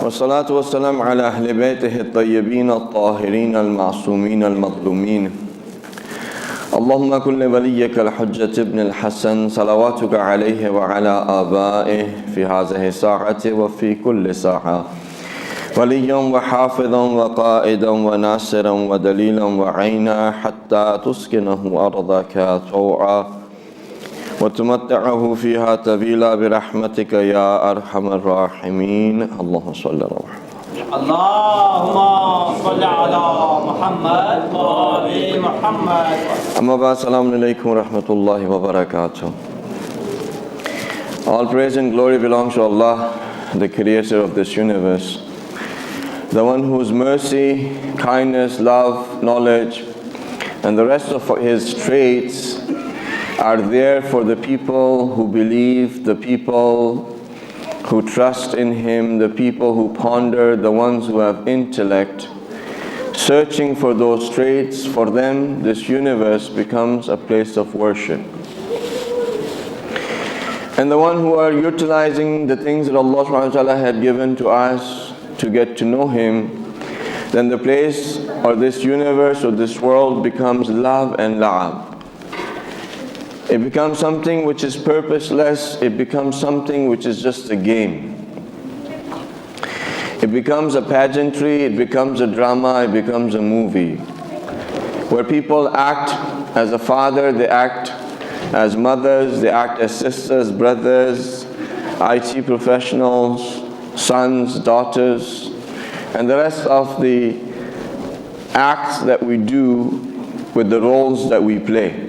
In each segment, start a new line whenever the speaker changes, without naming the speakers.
والصلاة والسلام على أهل بيته الطيبين الطاهرين المعصومين المظلومين. اللهم كن لوليك الحجة ابن الحسن صلواتك عليه وعلى آبائه في هذه الساعة وفي كل ساعة وليا وحافظا وقائدا وناصرا ودليلا وعينا حتى تسكنه أرضك طوعا وتمتعه فيها طويلا برحمتك يا أرحم الراحمين. اللهم صل على محمد.
اللهم صل على محمد وآل محمد.
أما بعد. السلام عليكم ورحمة الله وبركاته. All praise and glory belongs to Allah, the creator of this universe, the one whose mercy, kindness, love, knowledge, and the rest of his traits are there for the people who believe, the people who trust in Him, the people who ponder, the ones who have intellect. Searching for those traits, for them this universe becomes a place of worship. And the one who are utilizing the things that Allah subhanahu wa ta'ala had given to us to get to know Him, then the place or this universe or this world becomes love and la'ab. It becomes something which is purposeless. It becomes something which is just a game. It becomes a pageantry, it becomes a drama, it becomes a movie where people act as a father, they act as mothers, they act as sisters, brothers, IT professionals, sons, daughters, and the rest of the acts that we do with the roles that we play.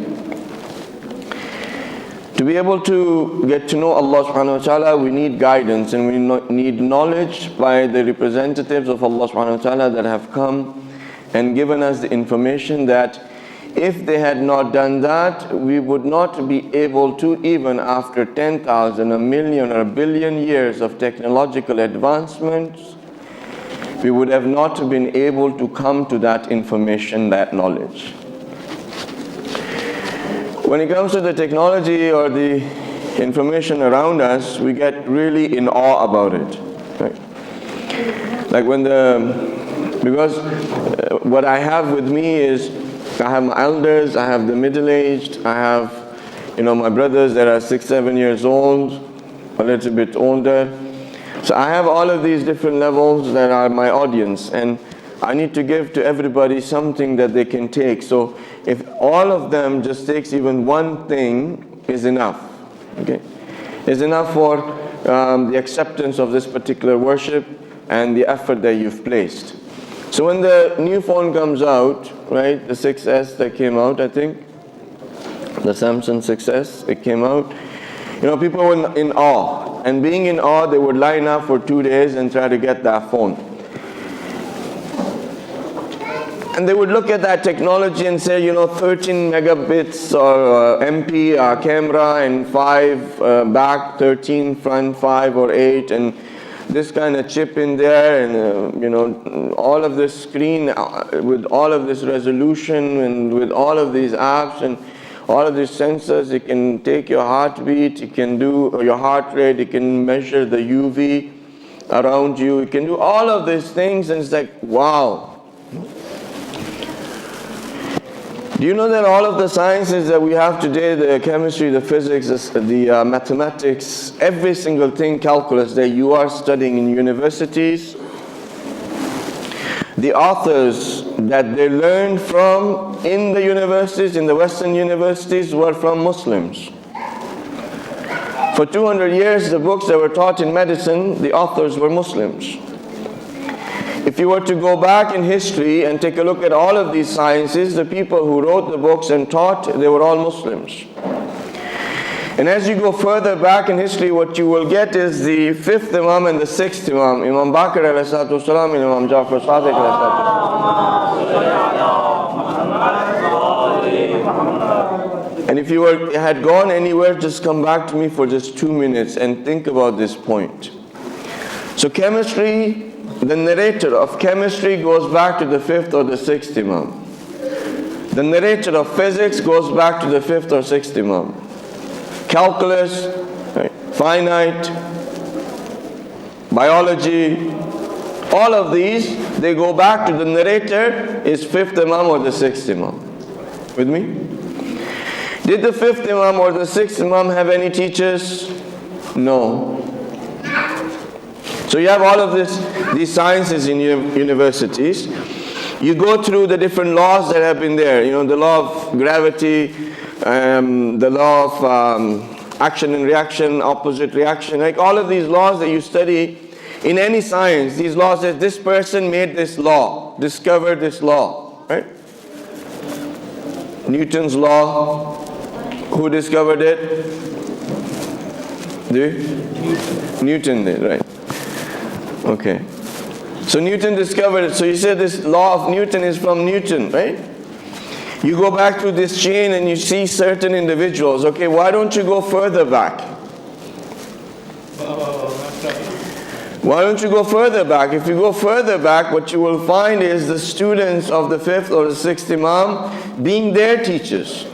To be able to get to know Allah subhanahu wa ta'ala, we need guidance and we need knowledge by the representatives of Allah subhanahu wa ta'ala that have come and given us the information that if they had not done that, we would not be able to, even after 10,000, a million or a billion years of technological advancements, we would have not been able to come to that information, that knowledge. When it comes to the technology or the information around us, we get really in awe about it. Right? Like because what I have with me is, I have my elders, I have the middle-aged, I have, my brothers that are 6-7 years old, a little bit older. So I have all of these different levels that are my audience, and I need to give to everybody something that they can take. So if all of them just takes even one thing is enough, okay? Is enough for the acceptance of this particular worship and the effort that you've placed. So when the new phone comes out, right, the 6S that came out, I think, the Samsung 6S, it came out, people were in awe. And being in awe, they would line up for 2 days and try to get that phone. And they would look at that technology and say, 13 megabits or MP camera and 5 back, 13 front, 5 or 8, and this kind of chip in there, and all of this screen with all of this resolution and with all of these apps and all of these sensors. It can take your heartbeat, it can do your heart rate, it can measure the UV around you, it can do all of these things, and it's like, wow. Do you know that all of the sciences that we have today, the chemistry, the physics, the mathematics, every single thing, calculus, that you are studying in universities, the authors that they learned from in the universities, in the Western universities, were from Muslims. For 200 years, the books that were taught in medicine, the authors were Muslims. If you were to go back in history and take a look at all of these sciences, the people who wrote the books and taught, they were all Muslims. And as you go further back in history, what you will get is the 5th Imam and the 6th Imam, Imam Bakr ﷺ and Imam Ja'far Sadiq ﷺ. And if you had gone anywhere, just come back to me for just 2 minutes and think about this point. So chemistry, the narrator of chemistry goes back to the 5th or the 6th Imam. The narrator of physics goes back to the 5th or 6th Imam. Calculus, right, finite, biology, all of these, they go back to the narrator is 5th Imam or the 6th Imam. With me? Did the 5th Imam or the 6th Imam have any teachers? No. So you have all of these sciences in universities. You go through the different laws that have been there. You know, the law of gravity, the law of action and reaction, opposite reaction, like all of these laws that you study in any science. These laws that this person made this law, discovered this law, right? Newton's law, who discovered it? Newton did, right? Okay. So Newton discovered it. So you said this law of Newton is from Newton, right? You go back to this chain and you see certain individuals. Okay, why don't you go further back? Why don't you go further back? If you go further back, what you will find is the students of the 5th or the 6th Imam being their teachers.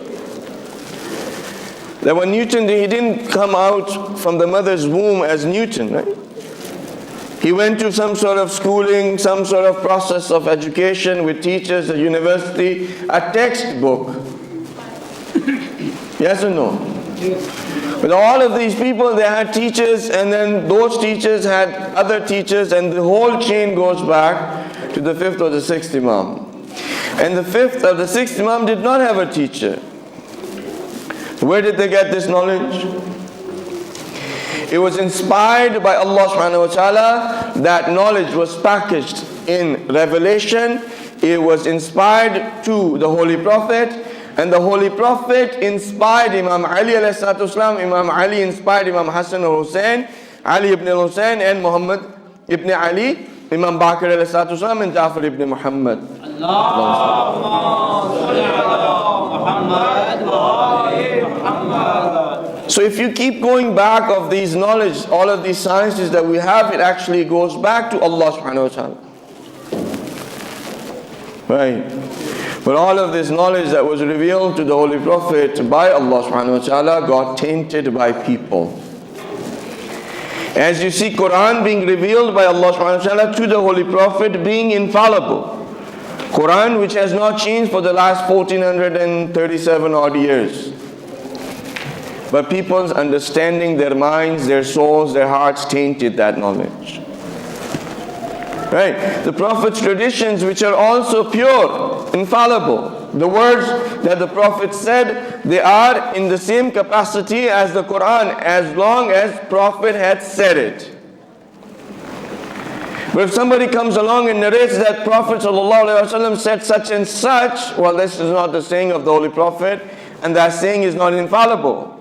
That when Newton, he didn't come out from the mother's womb as Newton, right? He went to some sort of schooling, some sort of process of education with teachers at university, a textbook. Yes or no? Yes. With all of these people, they had teachers, and then those teachers had other teachers, and the whole chain goes back to the 5th or the 6th Imam. And the 5th or the 6th Imam did not have a teacher. Where did they get this knowledge? It was inspired by Allah subhanahu wa ta'ala. That knowledge was packaged in revelation. It was inspired to the Holy Prophet. And the Holy Prophet inspired Imam Ali alayhi salatu wasalam. Imam Ali inspired Imam Hassan or Hussein, Ali ibn al-Hussein, and Muhammad ibn Ali, Imam Bakr alayhi salatu wasalam, and Jafar ibn Muhammad. So if you keep going back of these knowledge, all of these sciences that we have, it actually goes back to Allah subhanahu wa ta'ala. Right. But all of this knowledge that was revealed to the Holy Prophet by Allah subhanahu wa ta'ala got tainted by people. As you see Quran being revealed by Allah subhanahu wa ta'ala to the Holy Prophet being infallible. Quran which has not changed for the last 1437 odd years. But people's understanding, their minds, their souls, their hearts tainted that knowledge. Right? The Prophet's traditions which are also pure, infallible. The words that the Prophet said, they are in the same capacity as the Quran, as long as Prophet had said it. But if somebody comes along and narrates that Prophet ﷺ said such and such, well, this is not the saying of the Holy Prophet, and that saying is not infallible.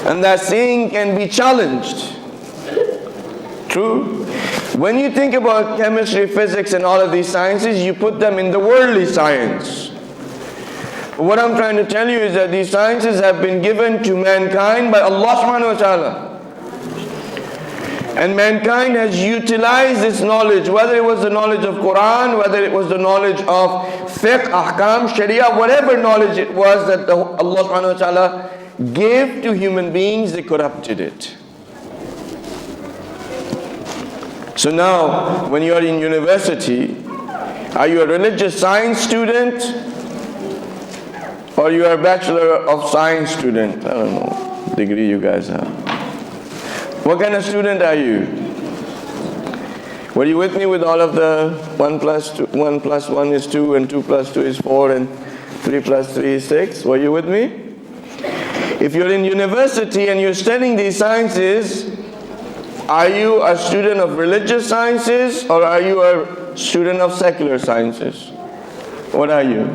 And that saying can be challenged. True? When you think about chemistry, physics, and all of these sciences, you put them in the worldly science. What I'm trying to tell you is that these sciences have been given to mankind by Allah subhanahu wa ta'ala. And mankind has utilized this knowledge, whether it was the knowledge of Quran, whether it was the knowledge of fiqh, ahkam, sharia, whatever knowledge it was that Allah subhanahu wa ta'ala gave to human beings, they corrupted it. So now, when you are in university, are you a religious science student? Or you are a Bachelor of Science student? I don't know what degree you guys have. What kind of student are you? Were you with me with all of the 1 plus 1 is 2, and 2 plus 2 is 4, and 3 plus 3 is 6? Were you with me? If you're in university and you're studying these sciences, are you a student of religious sciences or are you a student of secular sciences? What are you?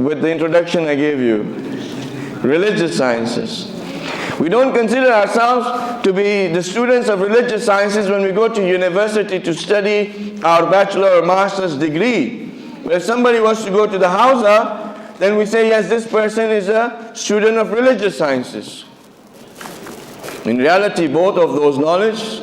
With the introduction I gave you, religious sciences. We don't consider ourselves to be the students of religious sciences when we go to university to study our bachelor or master's degree. If somebody wants to go to the Hausa, then we say, yes, this person is a student of religious sciences. In reality, both of those knowledge,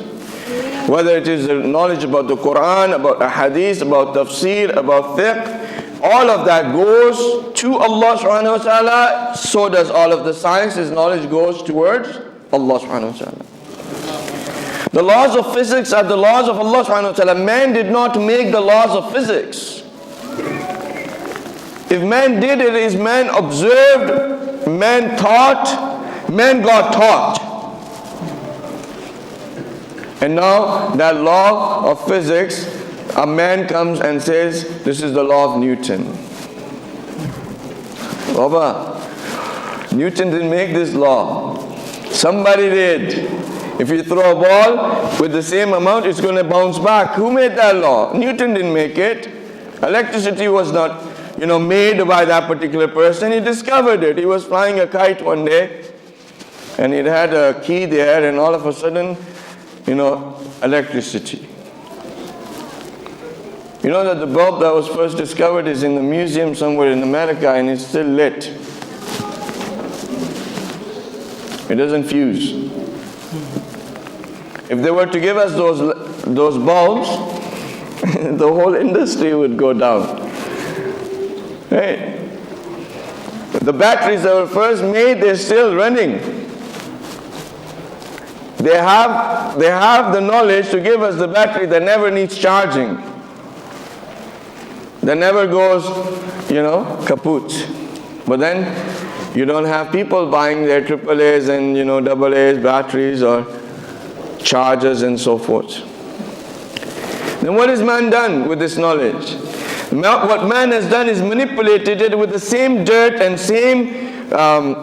whether it is the knowledge about the Quran, about the Hadith, about tafsir, about fiqh, all of that goes to Allah subhanahu wa ta'ala. So does all of the sciences knowledge goes towards Allah subhanahu wa ta'ala. The laws of physics are the laws of Allah subhanahu wa ta'ala. Man did not make the laws of physics. If man did, it is man observed, man taught, man got taught. And now that law of physics, a man comes and says, this is the law of Newton. Baba, Newton didn't make this law. Somebody did. If you throw a ball with the same amount, it's going to bounce back. Who made that law? Newton didn't make it. Electricity was not, made by that particular person. He discovered it. He was flying a kite one day, and it had a key there, and all of a sudden, electricity. You know that the bulb that was first discovered is in the museum somewhere in America, and it's still lit. It doesn't fuse. If they were to give us those bulbs, the whole industry would go down. Right? The batteries that were first made, they're still running. They have the knowledge to give us the battery that never needs charging. That never goes, kaput. But then you don't have people buying their AAAs and AA's batteries or chargers and so forth. Then what has man done with this knowledge? What man has done is manipulated it with the same dirt and same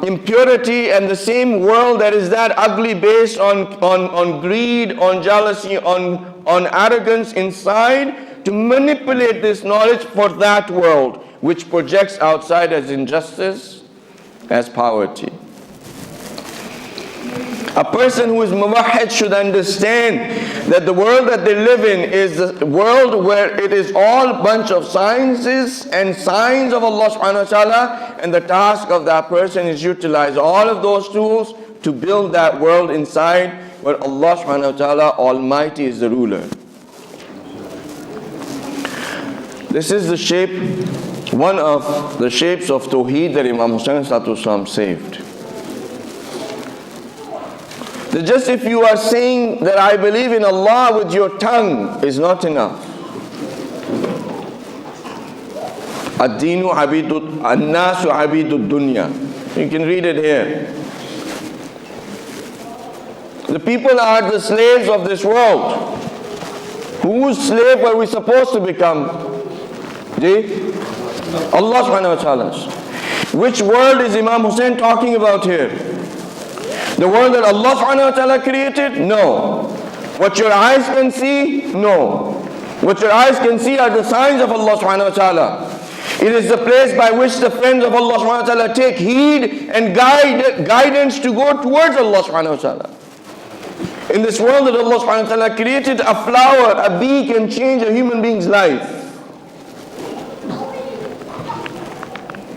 impurity and the same world that is that ugly, based on greed, on jealousy, on arrogance inside, to manipulate this knowledge for that world, which projects outside as injustice, as poverty. A person who is muwahhid should understand that the world that they live in is the world where it is all a bunch of sciences and signs of Allah subhanahu wa ta'ala, and the task of that person is utilize all of those tools to build that world inside where Allah subhanahu wa ta'ala Almighty is the ruler. This is the shape, one of the shapes of Tawheed that Imam Hussain saved. That just if you are saying that I believe in Allah with your tongue is not enough. Ad-Dinu Abidud, An-Nasu Abidud Dunya. You can read it here. The people are the slaves of this world. Whose slave were we supposed to become? Allah subhanahu wa ta'ala's. Which world is Imam Hussain talking about here? The world that Allah subhanahu wa ta'ala created? No. What your eyes can see? No. What your eyes can see are the signs of Allah subhanahu wa ta'ala. It is the place by which the friends of Allah subhanahu wa ta'ala take heed and guidance to go towards Allah subhanahu wa ta'ala. In this world that Allah subhanahu wa ta'ala created, a flower, a bee can change a human being's life.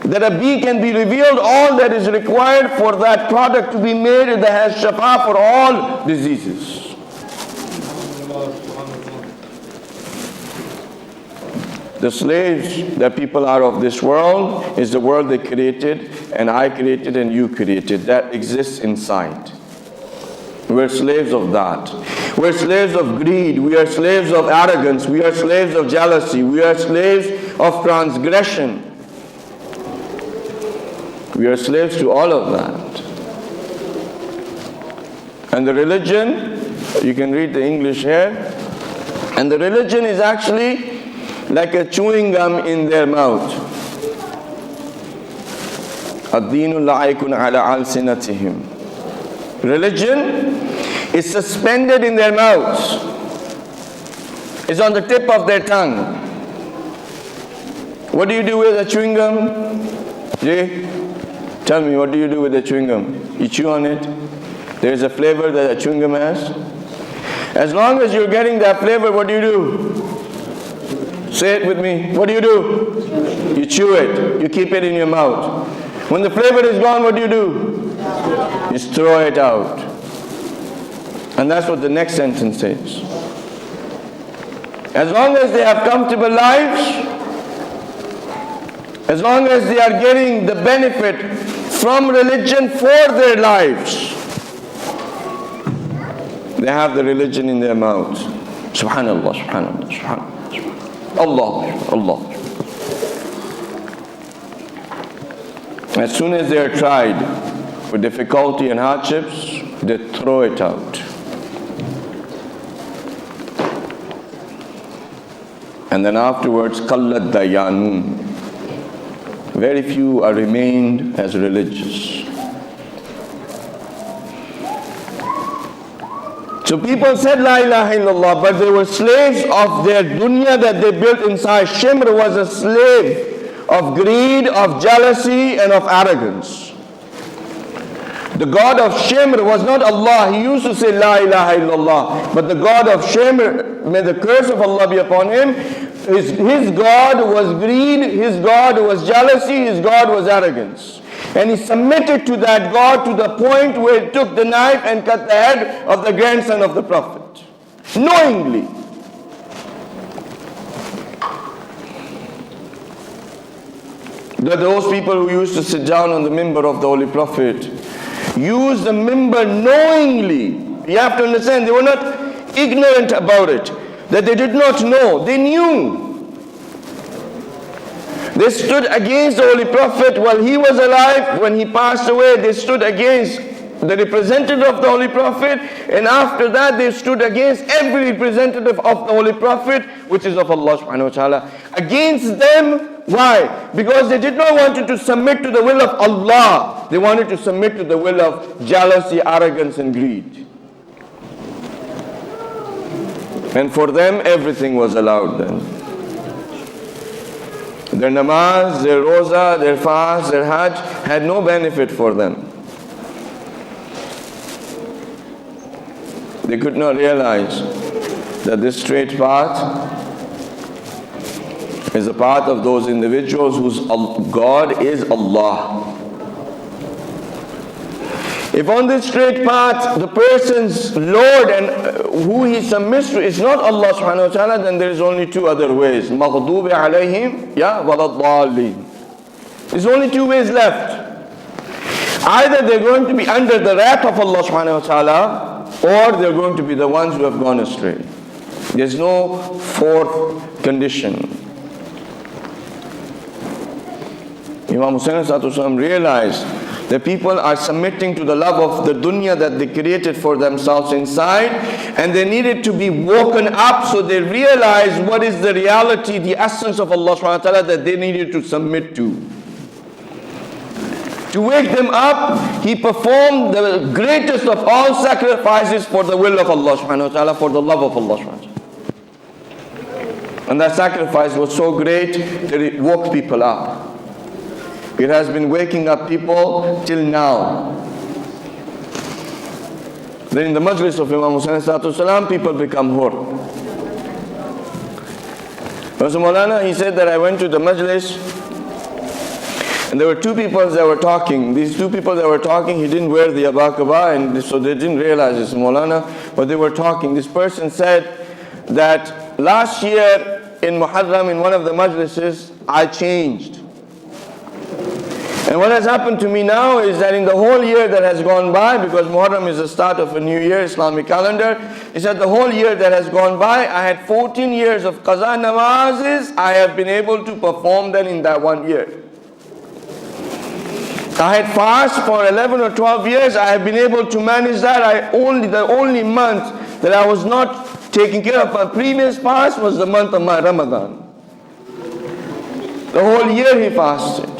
That a bee can be revealed all that is required for that product to be made that has shafa for all diseases. The slaves that people are of this world is the world they created, and I created and you created. That exists inside. We're slaves of that. We're slaves of greed. We are slaves of arrogance. We are slaves of jealousy. We are slaves of transgression. We are slaves to all of that. And the religion, you can read the English here, and the religion is actually like a chewing gum in their mouth. Ad-Dinu la'ikun ala alsinatihim. Religion is suspended in their mouths. It's on the tip of their tongue. What do you do with a chewing gum? Jay? Tell me, what do you do with the chewing gum? You chew on it. There's a flavor that a chewing gum has. As long as you're getting that flavor, what do you do? Say it with me. What do? You chew it. You keep it in your mouth. When the flavor is gone, what do? You just throw it out. And that's what the next sentence says. As long as they have comfortable lives, as long as they are getting the benefit from religion for their lives, they have the religion in their mouths. Subhanallah, subhanallah, subhanallah. Allah, Allah. As soon as they are tried with difficulty and hardships, they throw it out. And then afterwards, قَلَّتْ دَيَانُونَ. Very few are remained as religious. So people said La ilaha illallah, but they were slaves of their dunya that they built inside. Shimr was a slave of greed, of jealousy, and of arrogance. The God of Shimr was not Allah. He used to say La ilaha illallah. But the God of Shimr, may the curse of Allah be upon him, his God was greed, his God was jealousy, his God was arrogance. And he submitted to that God to the point where he took the knife and cut the head of the grandson of the Prophet. Knowingly. Those people who used to sit down on the mimbar of the Holy Prophet used the mimbar knowingly. You have to understand, they were not ignorant about it. That they did not know. They knew. They stood against the Holy Prophet while he was alive. When he passed away, they stood against the representative of the Holy Prophet. And after that, they stood against every representative of the Holy Prophet, which is of Allah subhanahu wa ta'ala. Against them, why? Because they did not want to submit to the will of Allah. They wanted to submit to the will of jealousy, arrogance, and greed. And for them, everything was allowed then. Their namaz, their roza, their fast, their hajj had no benefit for them. They could not realize that this straight path is a path of those individuals whose God is Allah. If on this straight path the person's Lord and who he submits to is not Allah subhanahu wa ta'ala, then there is only two other ways. مَغْضُوبِ عَلَيْهِمْ وَلَا الضَّالِّينَ. There's only two ways left. Either they're going to be under the wrath of Allah subhanahu wa ta'ala, or they're going to be the ones who have gone astray. There's no fourth condition. Imam Hussain realized that people are submitting to the love of the dunya that they created for themselves inside, and they needed to be woken up so they realize what is the reality, the essence of Allah subhanahu wa ta'ala that they needed to submit to. To wake them up, he performed the greatest of all sacrifices for the will of Allah subhanahu wa ta'ala, for the love of Allah subhanahu wa ta'ala. And that sacrifice was so great that it woke people up. It has been waking up people till now. Then in the majlis of Imam Hussain, people become hur. Maulana, he said that I went to the majlis and there were two people that were talking. These two people that were talking, he didn't wear the abaqaba, and so they didn't realize it's Maulana, but they were talking. This person said that last year in Muharram, in one of the majlises, I changed. And what has happened to me now is that in the whole year that has gone by, because Muharram is the start of a new year, Islamic calendar, he said the whole year that has gone by, I had 14 years of qaza namazes, I have been able to perform them in that 1 year. I had fast for 11 or 12 years, I have been able to manage that. The only month that I was not taking care of my previous fast was the month of my Ramadan. The whole year he fasted.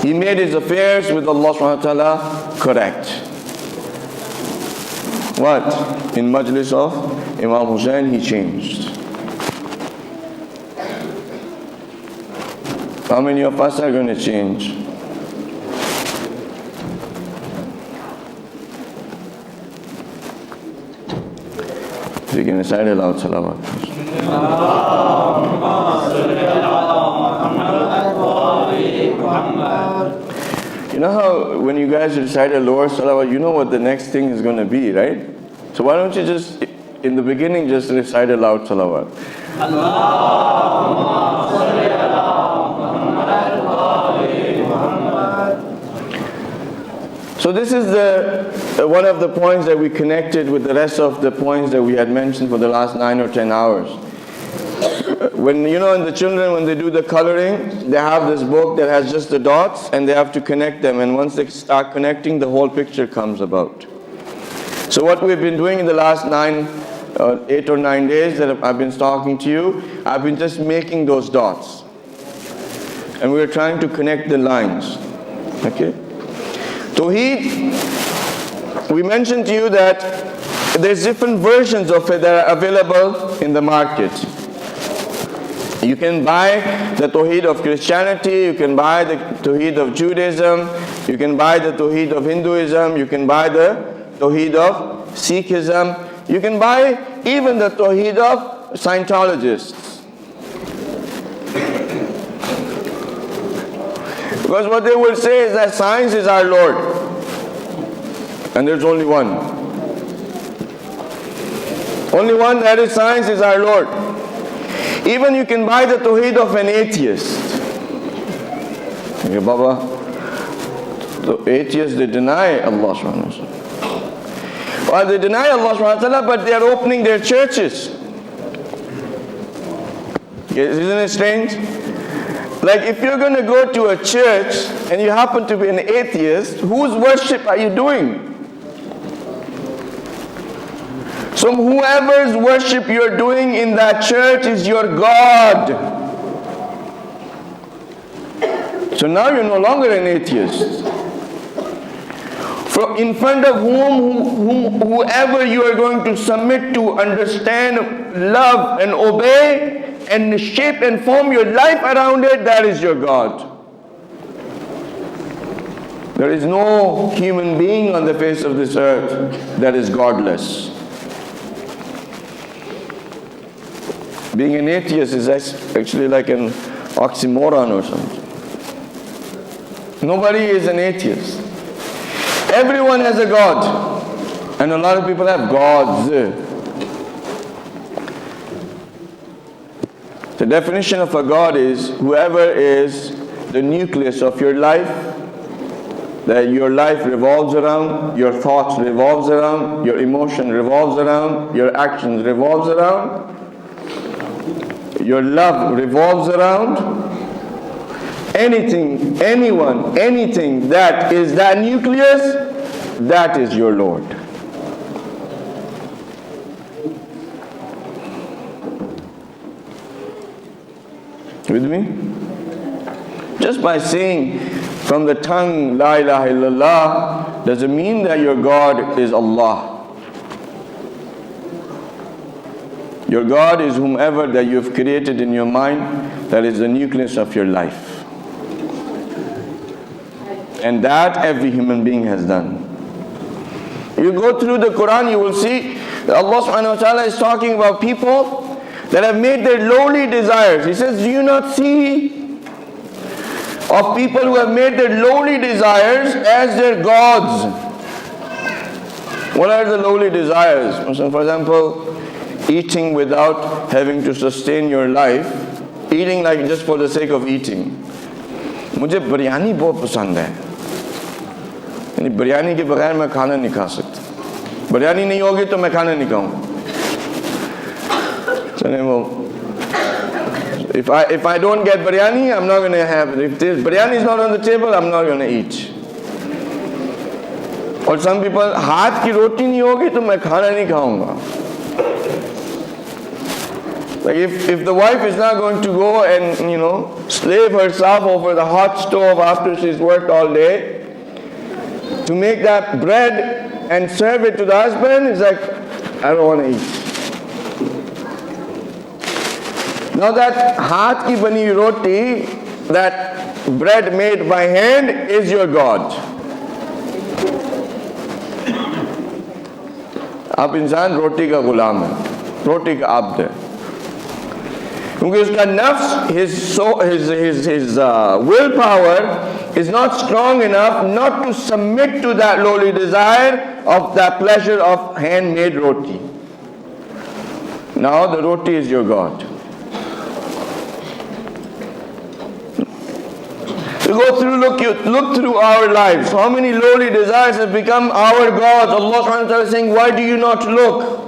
He made his affairs with Allah subhanahu wa ta'ala correct. What? In majlis of Imam Hussain, he changed. How many of us are going to change? If you can recite aloud, salawat. You know how when you guys recite a lower salawat, you know what the next thing is going to be, right? So why don't you just, in the beginning, just recite a loud salawat.
Allahumma salli ala Muhammad wa ali Muhammad.
So this is one of the points that we connected with the rest of the points that we had mentioned for the last 9 or 10 hours. When, you know, in the children, when they do the coloring, they have this book that has just the dots and they have to connect them. And once they start connecting, the whole picture comes about. So what we've been doing in the last 8 or 9 days that I've been talking to you, I've been just making those dots. And we're trying to connect the lines. Okay? Tawheed, we mentioned to you that there's different versions of it that are available in the market. You can buy the Tawheed of Christianity, you can buy the Tawheed of Judaism, you can buy the Tawheed of Hinduism, you can buy the Tawheed of Sikhism, you can buy even the Tawheed of Scientologists. Because what they will say is that science is our Lord. And there's only one. Only one, that is science, is our Lord. Even you can buy the Tawheed of an atheist. Okay, Baba, the atheists, they deny Allah subhanahu wa ta'ala. Well, they deny Allah subhanahu wa ta'ala, but they are opening their churches. Isn't it strange? Like if you're going to go to a church and you happen to be an atheist, whose worship are you doing? So whoever's worship you're doing in that church is your God. So now you're no longer an atheist. In front of whoever you are going to submit to, understand, love and obey, and shape and form your life around it, that is your God. There is no human being on the face of this earth that is godless. Being an atheist is actually like an oxymoron or something. Nobody is an atheist. Everyone has a God. And a lot of people have gods. The definition of a God is whoever is the nucleus of your life, that your life revolves around, your thoughts revolves around, your emotion revolves around, your actions revolves around, your love revolves around. Anything, anyone, anything that is that nucleus, that is your Lord. With me? Just by saying from the tongue, La ilaha illallah, doesn't mean that your God is Allah. Your God is whomever that you've created in your mind, that is the nucleus of your life. And that every human being has done. You go through the Quran, you will see that Allah subhanahu wa ta'ala is talking about people that have made their lowly desires. He says, do you not see of people who have made their lowly desires as their gods? What are the lowly desires? For example, eating without having to sustain your life, eating like just for the sake of eating. मुझे बिरयानी बहुत पसंद है, यानी बिरयानी के बगैर मैं खाना नहीं खा सकता. बिरयानी नहीं होगी तो मैं खाना नहीं खाऊंगा. If I don't get biryani, I'm not going to have it. If this biryani is not on the table, I'm not going to eat. Or some people, हाथ की रोटी नहीं होगी तो मैं खाना नहीं खाऊंगा. Like if the wife is not going to go and slave herself over the hot stove after she's worked all day to make that bread and serve it to the husband, it's like, I don't want to eat. Now that haath ki bani roti, that bread made by hand, is your God. आप इंसान रोटी का गुलाम है, रोटी का आब्द है, क्योंकि उसका नफ्स, his willpower is not strong enough not to submit to that lowly desire of that pleasure of handmade roti. Now the roti is your God. You go through, look through our lives. How many lowly desires have become our gods? Allah subhanahu wa ta'ala is saying, why do you not look?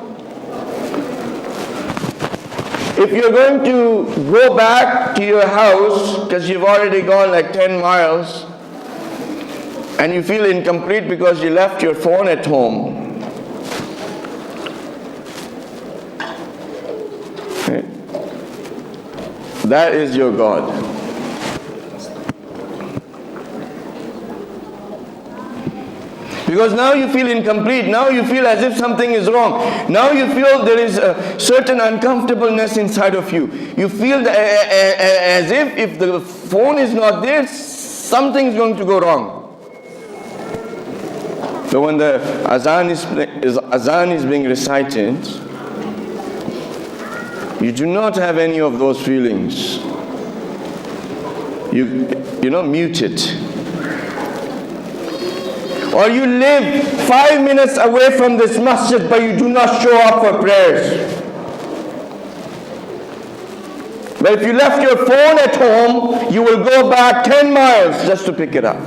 If you're going to go back to your house, because you've already gone like 10 miles, and you feel incomplete because you left your phone at home, okay? That is your God. Because now you feel incomplete. Now you feel as if something is wrong. Now you feel there is a certain uncomfortableness inside of you. You feel as if the phone is not there, something's going to go wrong. So when the azan is being recited, you do not have any of those feelings. You mute it. Or you live 5 minutes away from this masjid, but you do not show up for prayers. But if you left your phone at home, you will go back 10 miles just to pick it up.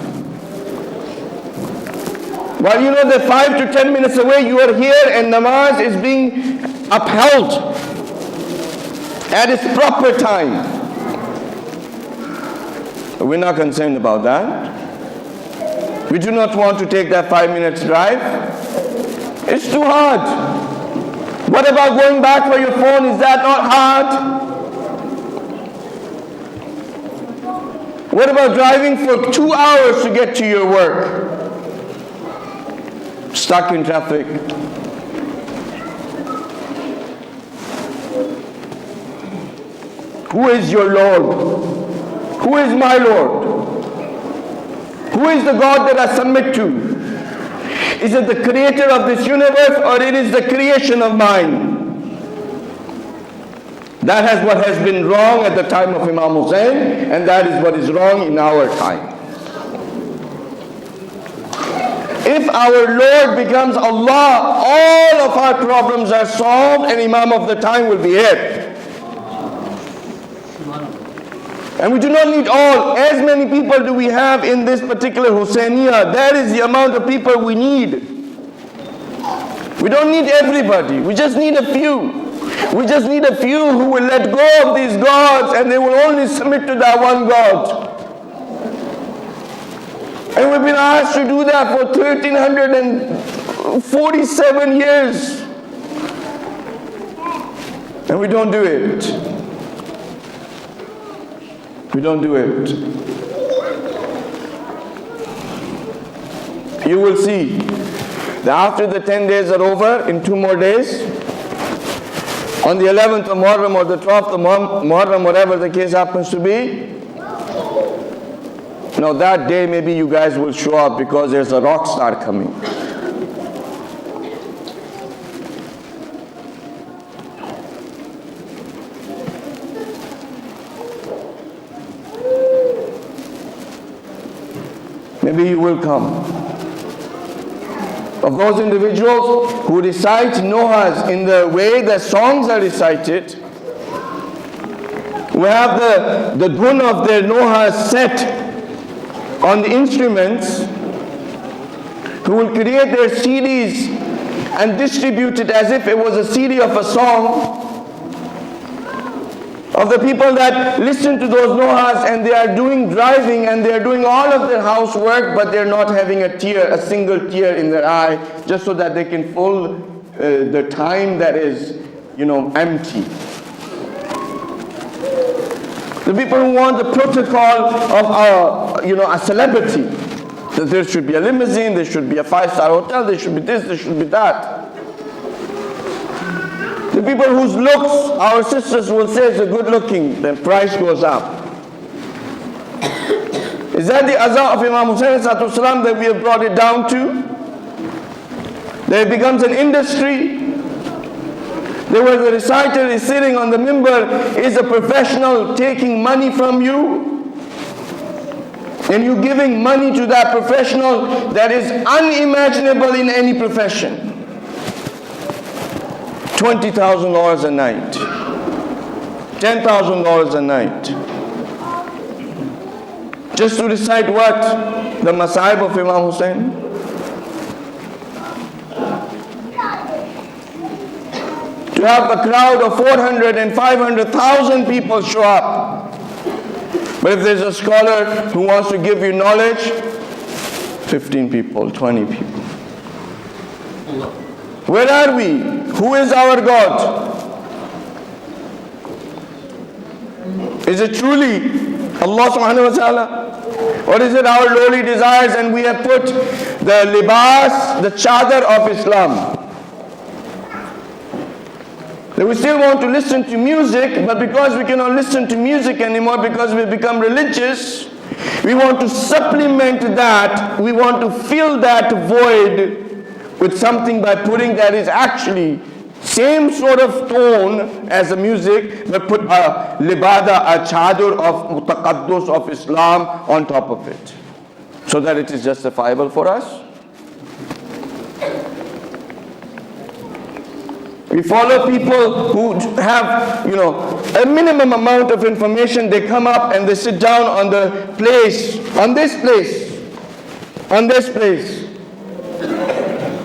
While you know that 5 to 10 minutes away, you are here and namaz is being upheld at its proper time. But we're not concerned about that. We do not want to take that 5 minutes drive. It's too hard. What about going back for your phone? Is that not hard? What about driving for 2 hours to get to your work? Stuck in traffic. Who is your Lord? Who is my Lord? Who is the God that I submit to? Is it the creator of this universe, or it is the creation of mine? That is what has been wrong at the time of Imam Hussein, and that is what is wrong in our time. If our Lord becomes Allah, all of our problems are solved, and Imam of the time will be it. And we do not need all. As many people do we have in this particular Hussainiya, that is the amount of people we need. We don't need everybody. We just need a few. We just need a few who will let go of these gods and they will only submit to that one God. And we've been asked to do that for 1347 years. And we don't do it. We don't do it. You will see that after the 10 days are over, in 2 more days, on the 11th of Muharram or the 12th of Muharram, whatever the case happens to be, now that day maybe you guys will show up because there's a rock star coming. Maybe you will come. Of those individuals who recite nohas in the way the songs are recited, we have the dhun of their nohas set on the instruments, who will create their CDs and distribute it as if it was a CD of a song, of the people that listen to those nohas and they are driving and they are doing all of their housework, but they're not having a single tear in their eye, just so that they can fill the time that is, empty. The people who want the protocol of a celebrity, that there should be a limousine, there should be a 5-star hotel, there should be this, there should be that. The people whose looks, our sisters will say, is good looking, the price goes up. Is that the azan of Imam Hussain that we have brought it down to? That it becomes an industry. Where the reciter is sitting on the mimbar is a professional taking money from you. and you're giving money to that professional that is unimaginable in any profession. $20,000 a night, $10,000 a night, just to recite what? The Masahib of Imam Hussein. To have a crowd of 400 and 500,000 people show up. But if there's a scholar who wants to give you knowledge, 15 people, 20 people. Where are we? Who is our God? Is it truly Allah subhanahu wa ta'ala? Or is it our lowly desires and we have put the libas, the chadar of Islam? That we still want to listen to music, but because we cannot listen to music anymore because we become religious, we want to supplement that, we want to fill that void with something by putting that is actually same sort of tone as the music, but put a libada, a chadar of mutaqaddus of Islam on top of it, so that it is justifiable for us. We follow people who have, a minimum amount of information. They come up and they sit down on the place, on this place, on this place.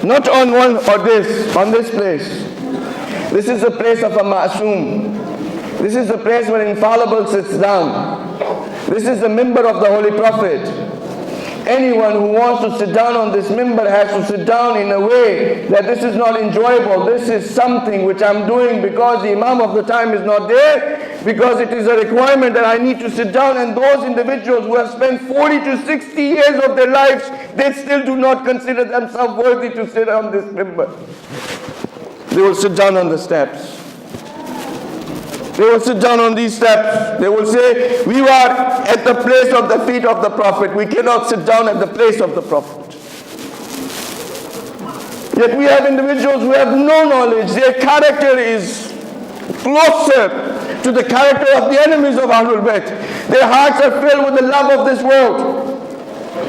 Not on one or this, on this place. This is the place of a ma'soom. This is the place where infallible sits down. This is the mimbar of the Holy Prophet. Anyone who wants to sit down on this mimbar has to sit down in a way that this is not enjoyable. This is something which I'm doing because the Imam of the time is not there, because it is a requirement that I need to sit down. And those individuals who have spent 40 to 60 years of their lives, they still do not consider themselves worthy to sit on this mimbar. They will sit down on the steps. They will sit down on these steps. They will say, we are at the place of the feet of the Prophet. We cannot sit down at the place of the Prophet. Yet we have individuals who have no knowledge. Their character is closer to the character of the enemies of Ahlul Bayt. Their hearts are filled with the love of this world.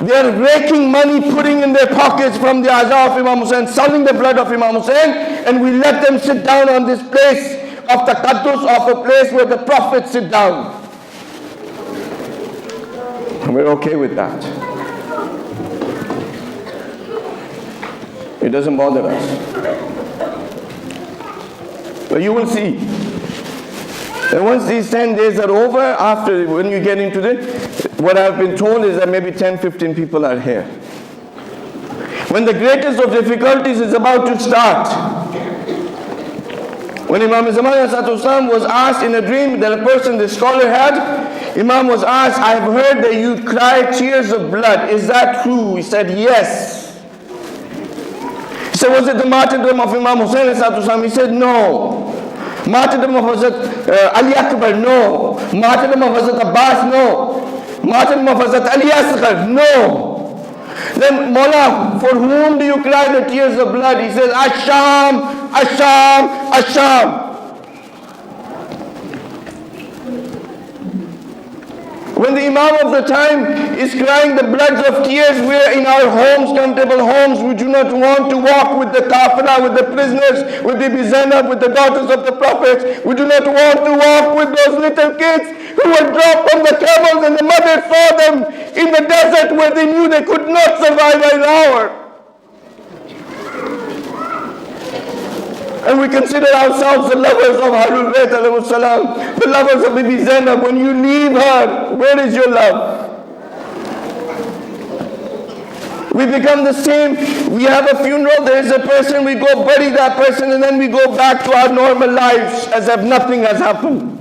They are raking money, putting in their pockets from the azah of Imam Hussein, selling the blood of Imam Hussein, and we let them sit down on this place of the taqaddus, of a place where the Prophet sit down. And we're okay with that. It doesn't bother us. But you will see. And once these 10 days are over, after, when you get into it, what I've been told is that maybe 10, 15 people are here. When the greatest of difficulties is about to start, when Imam Zaman was asked in a dream that a person, the scholar had, Imam was asked, I've heard that you cry tears of blood. Is that true? He said, yes. He said, was it the martyrdom of Imam Hussein? He said, no. Martyrdom of Hazrat Ali Akbar? No. Martyrdom of Hazrat Abbas? No. Martyrdom of Hazrat Ali Asghar? No. Then, Maulana, for whom do you cry the tears of blood? He says, Asham, Asham, Asham. When the Imam of the time is crying the bloods of tears, we are in our homes, comfortable homes. We do not want to walk with the kafila, with the prisoners, with the Zainab, with the daughters of the prophets. We do not want to walk with those little kids who were dropped from the camels and the mother saw them in the desert where they knew they could not survive an hour. And we consider ourselves the lovers of Ahlul Bayt alayhi salam, the lovers of Bibi Zainab. When you leave her, where is your love? We become the same. We have a funeral, there is a person, we go bury that person, and then we go back to our normal lives as if nothing has happened.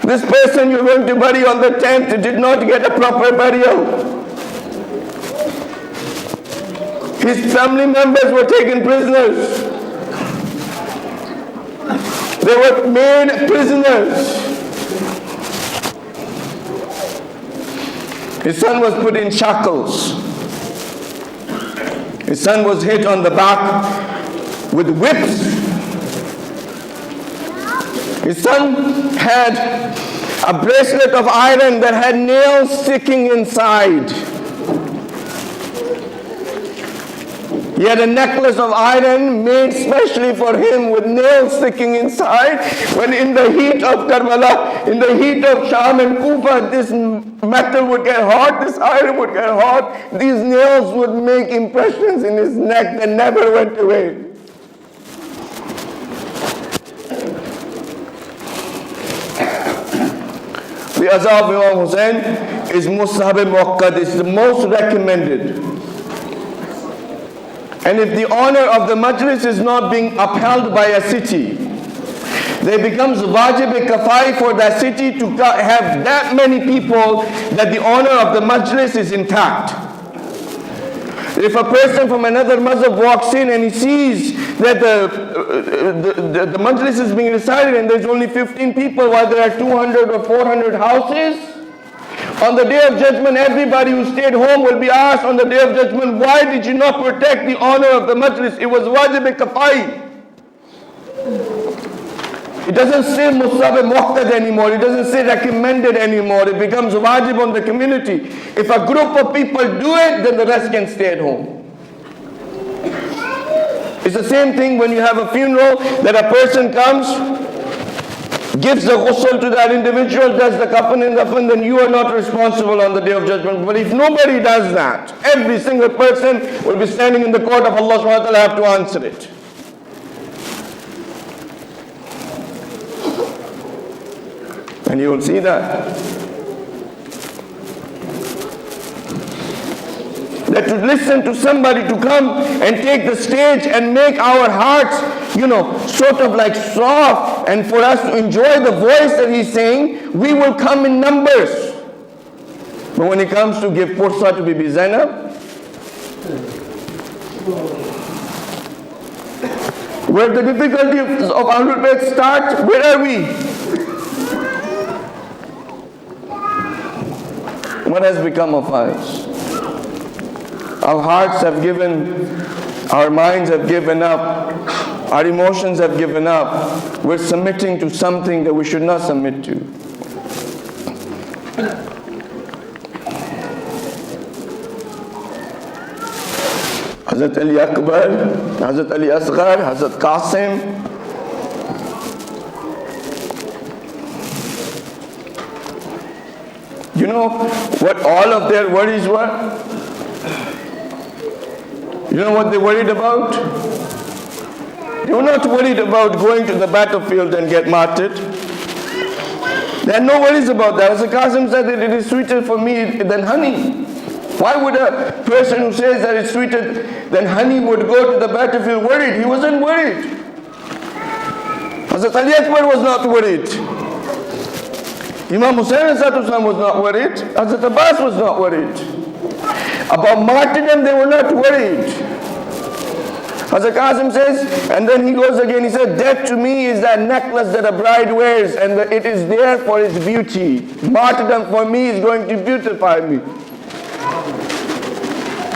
This person you're going to bury on the 10th did not get a proper burial. His family members were taken prisoners. They were made prisoners. His son was put in shackles. His son was hit on the back with whips. His son had a bracelet of iron that had nails sticking inside. He had a necklace of iron made specially for him with nails sticking inside. When in the heat of Karbala, in the heat of Sham and Kufa, this metal would get hot, this iron would get hot. These nails would make impressions in his neck that never went away. The Azab of Imam Hussein is Mustahab Muakkad, it's the most recommended. And if the honor of the majlis is not being upheld by a city, there becomes wajib-e-kafai for that city to have that many people that the honor of the majlis is intact. If a person from another mazhab walks in and he sees that the majlis is being recited and there's only 15 people while there are 200 or 400 houses, on the day of judgment, everybody who stayed home will be asked on the day of judgment, why did you not protect the honor of the majlis? It was wajib-e-kafai. It doesn't say Mustahab Muakkad anymore. It doesn't say recommended anymore. It becomes wajib on the community. If a group of people do it, then the rest can stay at home. It's the same thing when you have a funeral, that a person comes, gives the ghusl to that individual, does the kafan and dafan, then you are not responsible on the day of judgment. But if nobody does that, every single person will be standing in the court of Allah subhanahu wa ta'ala, have to answer it. And you will see that. That to listen to somebody to come and take the stage and make our hearts, sort of like soft, and for us to enjoy the voice that he's saying, we will come in numbers. But when it comes to give pursa to Bibi Zainab, where the difficulties of Ahlul Bayt start, where are we? What has become of us? Our hearts have given, our minds have given up, our emotions have given up. We're submitting to something that we should not submit to. Hazrat Ali Akbar, Hazrat Ali Asghar, Hazrat Qasim. You know what all of their worries were? You know what they worried about? They were not worried about going to the battlefield and get martyred. They had no worries about that. As the Qasim said that it is sweeter for me than honey. Why would a person who says that it's sweeter than honey would go to the battlefield worried? He wasn't worried. Hazrat Ali Akbar was not worried. Imam Hussain was not worried. Hazrat Abbas was not worried. About martyrdom, they were not worried. Hazrat Qasim says, and then he goes again, he said, death to me is that necklace that a bride wears, and it is there for its beauty. Martyrdom for me is going to beautify me.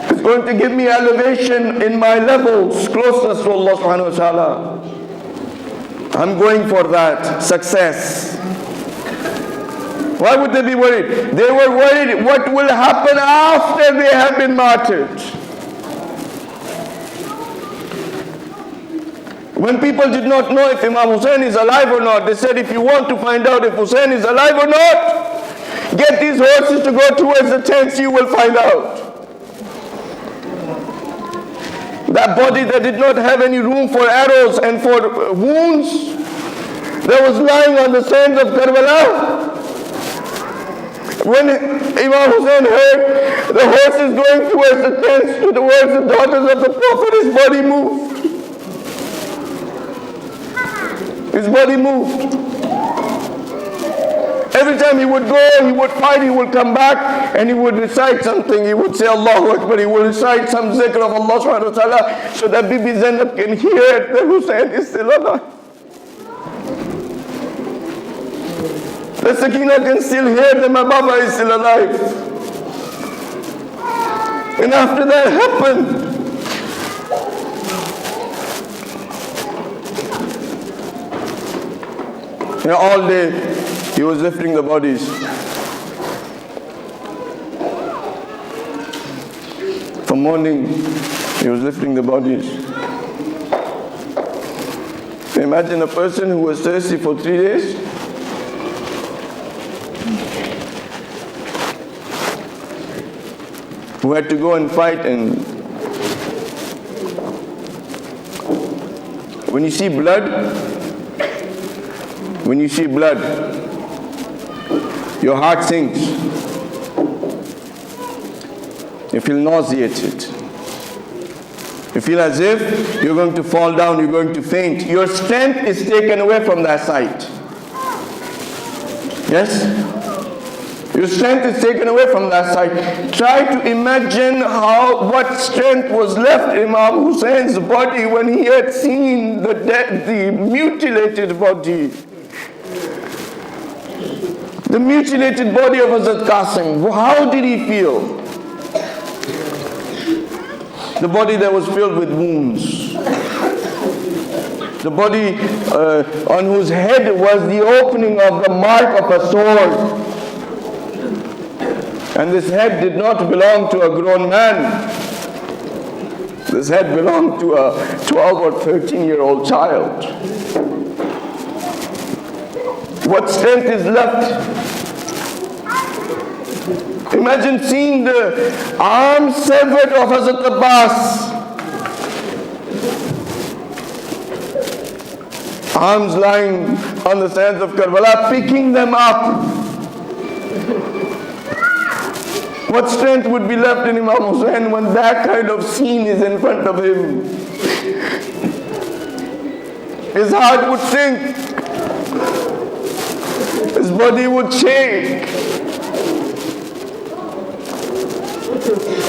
It's going to give me elevation in my levels, closeness to Allah subhanahu wa ta'ala. I'm going for that success. Why would they be worried? They were worried what will happen after they have been martyred. When people did not know if Imam Hussain is alive or not, they said, if you want to find out if Hussain is alive or not, get these horses to go towards the tents, you will find out. That body that did not have any room for arrows and for wounds, that was lying on the sands of Karbala. When Imam Hussain heard the horses going towards the tents, towards the daughters of the Prophet, his body moved. His body moved. Every time he would go, he would fight, he would come back, and he would recite something. He would say Allahu Akbar, he would recite some zikr of Allah subhanahu wa ta'ala, so that Bibi Zainab can hear that Hussain is still alive. The Sakina can still hear that my Baba is still alive. And after that happened, all day He was lifting the bodies. From morning, he was lifting the bodies. Imagine a person who was thirsty for 3 days. Who had to go and fight. And when you see blood, your heart sinks. You feel nauseated. You feel as if you're going to fall down, you're going to faint. Your strength is taken away from that sight. Yes? Your strength is taken away from that sight. Try to imagine what strength was left in Imam Hussein's body when he had seen the mutilated body. The mutilated body of Hazrat Qasim. How did he feel? The body that was filled with wounds. The body on whose head was the opening of the mark of a sword. And this head did not belong to a grown man. This head belonged to a 12 or 13-year-old child. What strength is left? Imagine seeing the arm severed of Hazrat Abbas. Arms lying on the sands of Karbala, picking them up. What strength would be left in Imam Hussain when that kind of scene is in front of him? His heart would sink. His body would shake.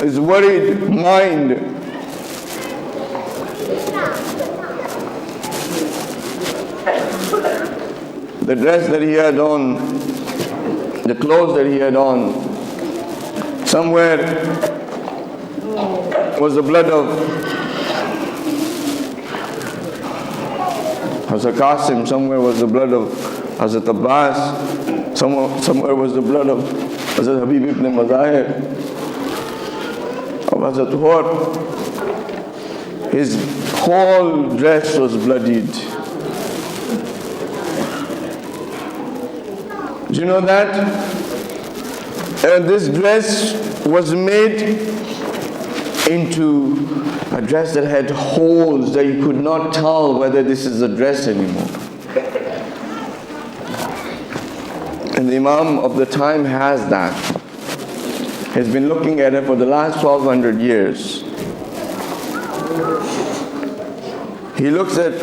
His worried mind. The dress that he had on, the clothes that he had on, somewhere was the blood of Hazrat Qasim, somewhere was the blood of Hazrat Abbas, somewhere was the blood of Hazrat Habib ibn Mazahir, of Hazrat Hur. His whole dress was bloodied. Do you know that? And this dress was made into a dress that had holes that you could not tell whether this is a dress anymore. And the Imam of the time has that. Has been looking at it for the last 1200 years. He looks at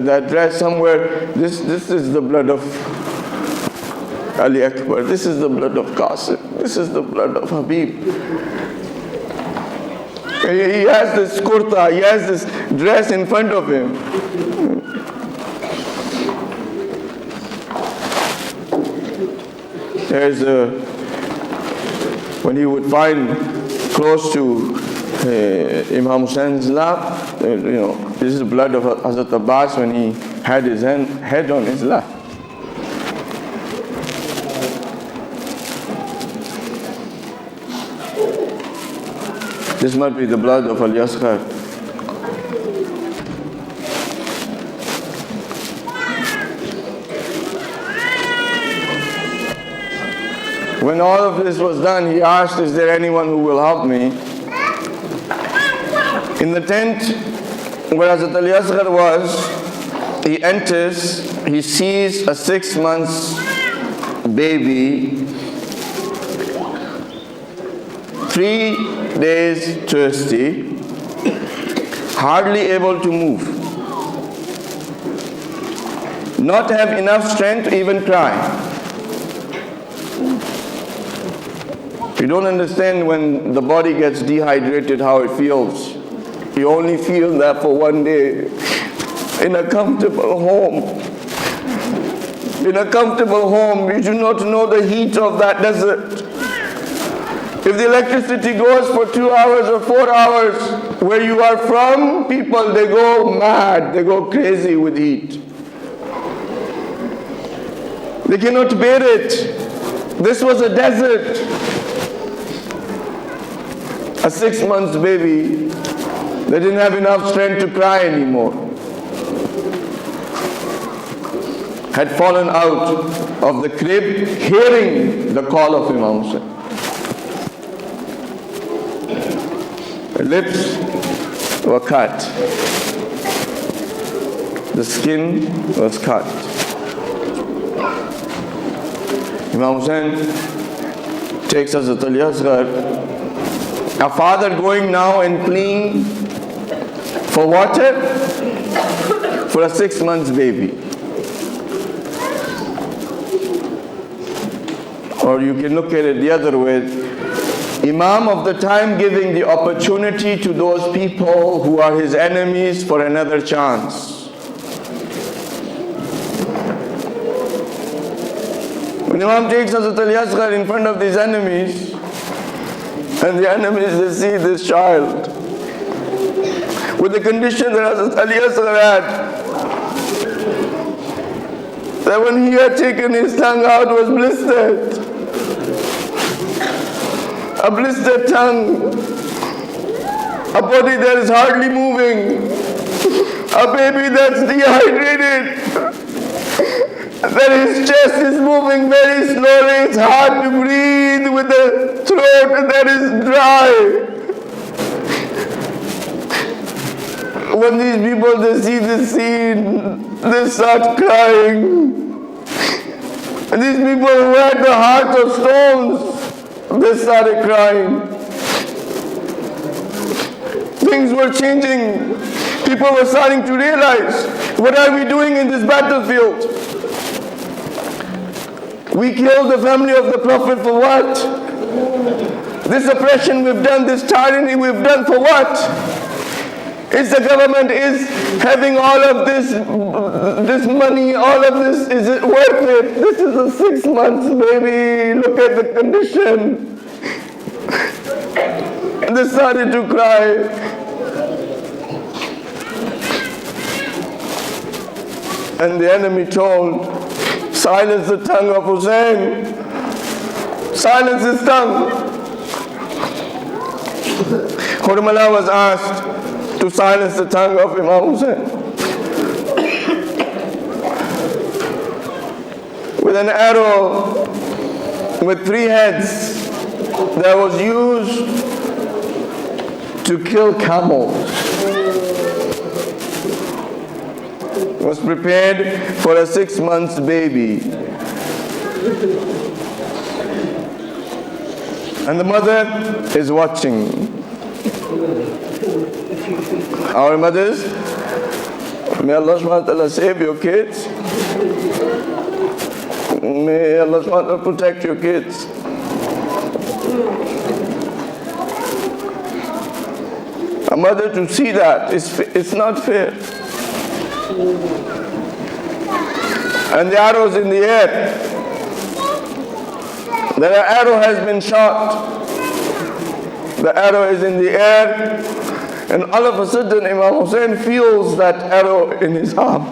that dress somewhere. This is the blood of Ali Akbar. This is the blood of Qasim. This is the blood of Habib. He has this kurta, he has this dress in front of him. There's when he would find close to Imam Hussein's lap, this is the blood of Hazrat Abbas when he had his head on his lap. This might be the blood of Al-Yasghar. When all of this was done, he asked, is there anyone who will help me? In the tent where Hazrat Al-Yasghar was, he enters, he sees a 6 months baby, 3 days thirsty, hardly able to move, not have enough strength to even cry. You don't understand when the body gets dehydrated how it feels. You only feel that for 1 day in a comfortable home. In a comfortable home, you do not know the heat of that desert. If the electricity goes for 2 hours or 4 hours, where you are from, people, they go mad, they go crazy with heat. They cannot bear it. This was a desert. A 6 months baby, they didn't have enough strength to cry anymore. Had fallen out of the crib, hearing the call of Imam Hussain. Her lips were cut. The skin was cut. Imam Hussain takes us to Al-Asghar. A father going now and pleading for water for a 6 months baby. Or you can look at it the other way. Imam of the time giving the opportunity to those people who are his enemies for another chance. When Imam takes Hazrat Al-Asghar in front of these enemies, and the enemies, they see this child with the condition that Hazrat Al-Asghar had, that when he had taken his tongue out was blistered. A blistered tongue, a body that is hardly moving, a baby that's dehydrated, that his chest is moving very slowly, it's hard to breathe with a throat that is dry. When these people, they see this scene, they start crying. And these people who had the heart of stones, they started crying. Things were changing. People were starting to realize, what are we doing in this battlefield? We killed the family of the Prophet for what? This oppression we've done, this tyranny we've done for what? Is the government is having all of this money, all of this, is it worth it? This is a 6 months baby, look at the condition. And they started to cry. And the enemy told, silence the tongue of Hussein. Silence his tongue. Hurmala was asked to silence the tongue of Imam Hussain with an arrow with 3 heads that was used to kill camels. Was prepared for a 6 months baby. And the mother is watching. Our mothers, may Allah subhanahu wa ta'ala save your kids. May Allah subhanahu wa ta'ala protect your kids. A mother to see that, it's not fair. And the arrow's in the air. The arrow has been shot. The arrow is in the air. And all of a sudden, Imam Hussain feels that arrow in his arm.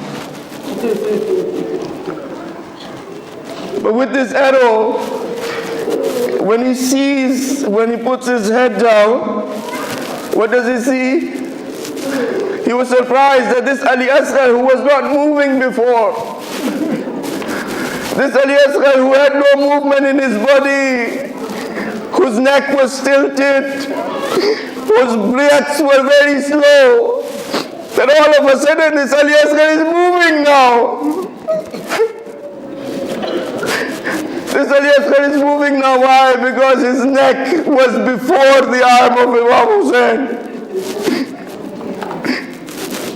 But with this arrow, when he puts his head down, what does he see? He was surprised that this Al-Asghar, who was not moving before, this Al-Asghar who had no movement in his body, whose neck was tilted, whose breaths were very slow, that all of a sudden this Al-Asghar is moving now. This Al-Asghar is moving now. Why? Because his neck was before the arm of Imam Hussain.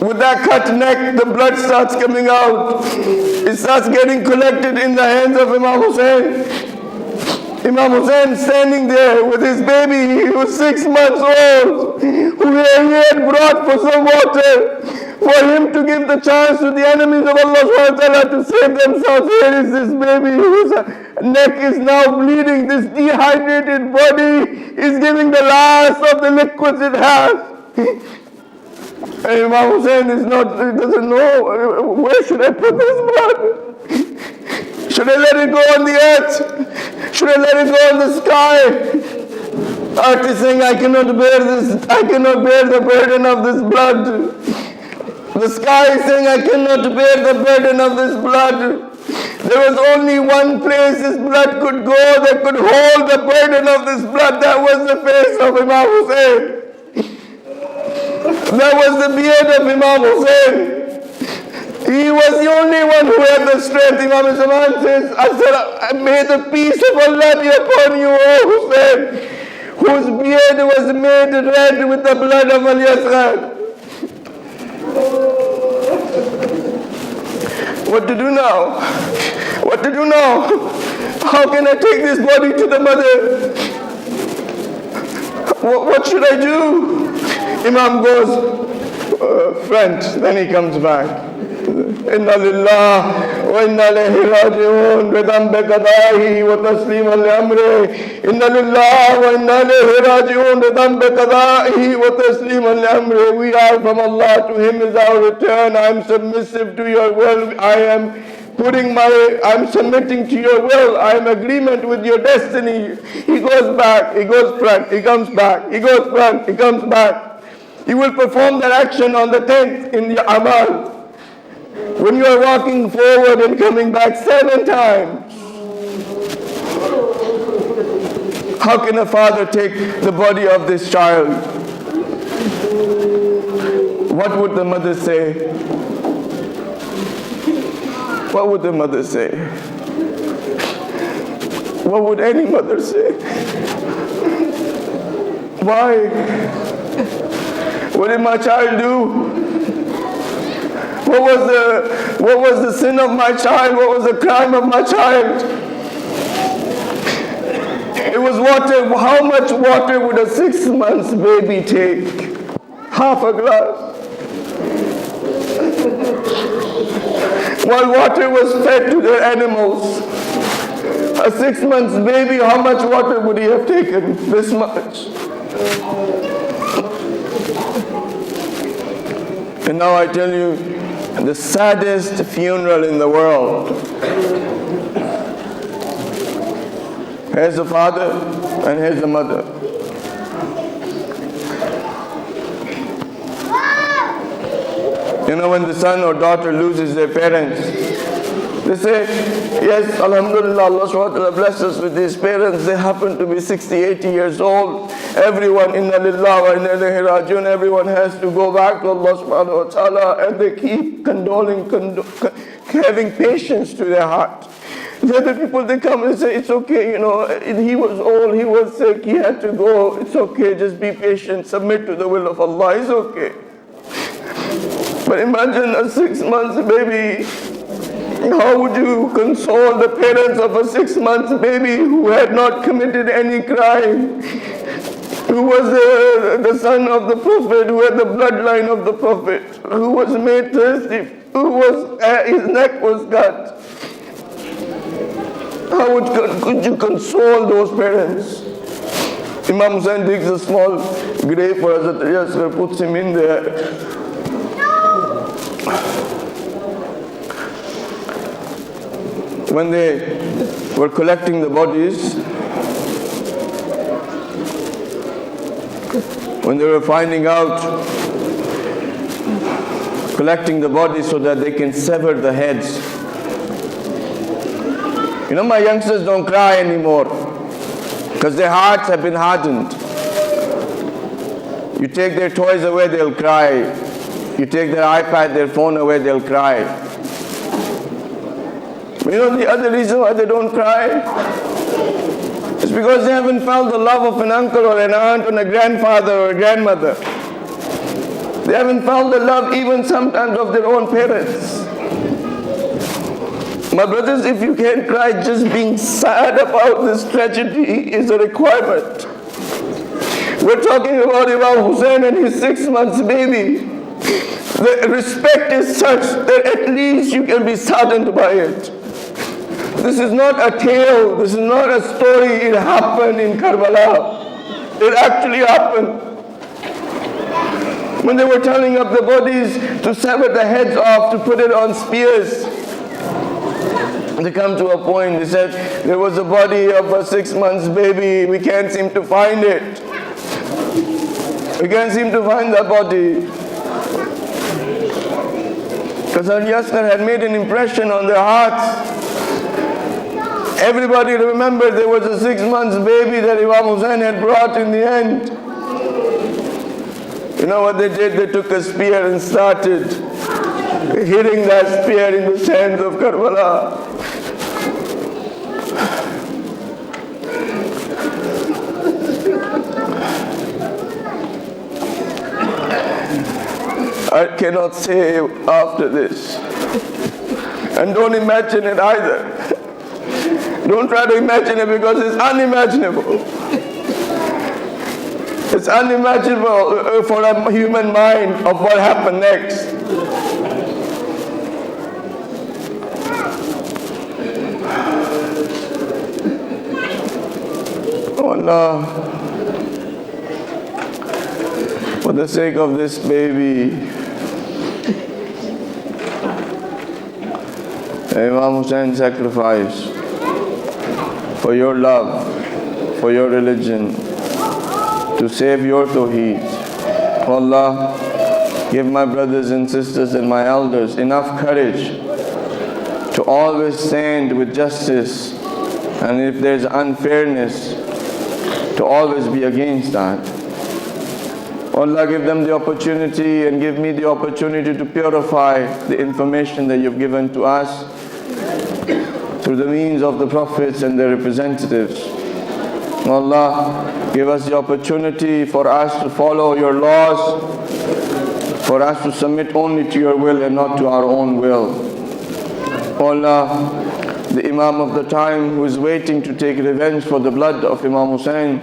With that cut neck, the blood starts coming out. It starts getting collected in the hands of Imam Hussain. Imam Hussain standing there with his baby, he was 6 months old, who he had brought for some water, for him to give the chance to the enemies of Allah subhanahu wa ta'ala to save themselves. Here is this baby whose neck is now bleeding. This dehydrated body is giving the last of the liquids it has. And Imam Hussain doesn't know, where should I put this blood? Should I let it go on the earth? Should I let it go on the sky? Artist saying, I cannot bear this, I cannot bear the burden of this blood. The sky is saying, I cannot bear the burden of this blood. There was only one place this blood could go that could hold the burden of this blood. That was the face of Imam Hussein. That was the beard of Imam Hussein. He was the only one who had the strength. Imam Zaman says, I said, may the peace of Allah be upon you, O Hussein, whose beard was made red with the blood of Al-Yasghar. What to do now? What to do now? How can I take this body to the mother? What should I do? Imam goes front, then he comes back. Inna lillah wa inna ilayhi raji'un bidhanbi qada'ihi wa tasliman li amri. Inna lillah wa inna ilayhi raji'un bidhanbi qada'ihi wa tasliman li amri. We are from Allah, to Him is our return. I am submissive to your will. I'm submitting to your will. I am agreement with your destiny. He goes back, he goes front, he comes back, he goes front, he comes back. You will perform that action on the 10th in your amal. When you are walking forward and coming back 7 times. How can a father take the body of this child? What would the mother say? What would the mother say? What would any mother say? Why? What did my child do? What was the sin of my child? What was the crime of my child? It was water. How much water would a 6 months baby take? Half a glass. While water was fed to the animals, a 6 months baby, how much water would he have taken? This much. And now I tell you, the saddest funeral in the world. Here's the father and here's the mother. You know, when the son or daughter loses their parents, they say, yes, alhamdulillah, Allah subhanahu wa ta'ala blessed us with these parents. They happen to be 60, 80 years old. Everyone, inna lillah wa inna ilayhi raji'un, everyone has to go back to Allah subhanahu wa ta'ala, and they keep having patience to their heart. The other people, they come and say, it's okay, you know, he was old, he was sick, he had to go, it's okay, just be patient, submit to the will of Allah, it's okay. But imagine a 6 months baby. How would you console the parents of a 6 months baby who had not committed any crime, who was the son of the Prophet, who had the bloodline of the Prophet, who was made thirsty, his neck was cut? How could you console those parents? Imam Hussain digs a small grave for Hazrat Yasir, puts him in there. When they were collecting the bodies, when they were finding out, collecting the bodies so that they can sever the heads. You know, my youngsters don't cry anymore because their hearts have been hardened. You take their toys away, they'll cry. You take their iPad, their phone away, they'll cry. You know the other reason why they don't cry? It's because they haven't felt the love of an uncle or an aunt or a grandfather or a grandmother. They haven't felt the love even sometimes of their own parents. My brothers, if you can't cry, just being sad about this tragedy is a requirement. We're talking about Imam Hussain and his 6 months baby. The respect is such that at least you can be saddened by it. This is not a tale, this is not a story, it happened in Karbala. It actually happened. When they were tying up the bodies to sever the heads off, to put it on spears, They come to a point, they said, there was a body of a 6 months baby, we can't seem to find it. We can't seem to find that body. Because Yasser had made an impression on their hearts. Everybody remembered there was a 6 months baby that Imam Hussain had brought in the end. You know what they did? They took a spear and started hitting that spear in the sands of Karbala. I cannot say after this. And don't imagine it either. Don't try to imagine it because it's unimaginable. It's unimaginable for a human mind of what happened next. Oh Allah, for the sake of this baby, Imam Hussain sacrificed for your love, for your religion, to save your Tawheed. Oh Allah, give my brothers and sisters and my elders enough courage to always stand with justice, and if there's unfairness, to always be against that. Oh Allah, give them the opportunity and give me the opportunity to purify the information that you've given to us through the means of the prophets and their representatives. Oh Allah, give us the opportunity for us to follow your laws, for us to submit only to your will and not to our own will. Oh Allah, the Imam of the time who is waiting to take revenge for the blood of Imam Hussain,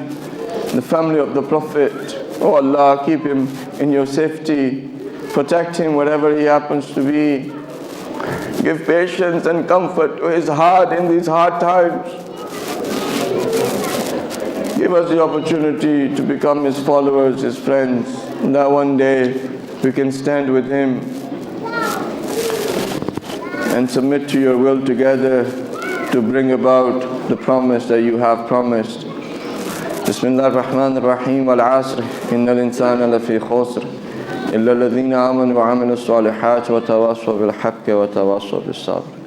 the family of the Prophet, oh Allah, keep him in your safety, protect him wherever he happens to be. Give patience and comfort to his heart in these hard times. Give us the opportunity to become his followers, his friends, and that one day we can stand with him and submit to your will together to bring about the promise that you have promised. Bismillah ar-Rahman ar-Rahim, wal-Asr, innal insana lafi khusr, illa alladhina amanu wa amilu s-salihat wa tawassaw bil-haqqi wa tawassaw bis-sabr.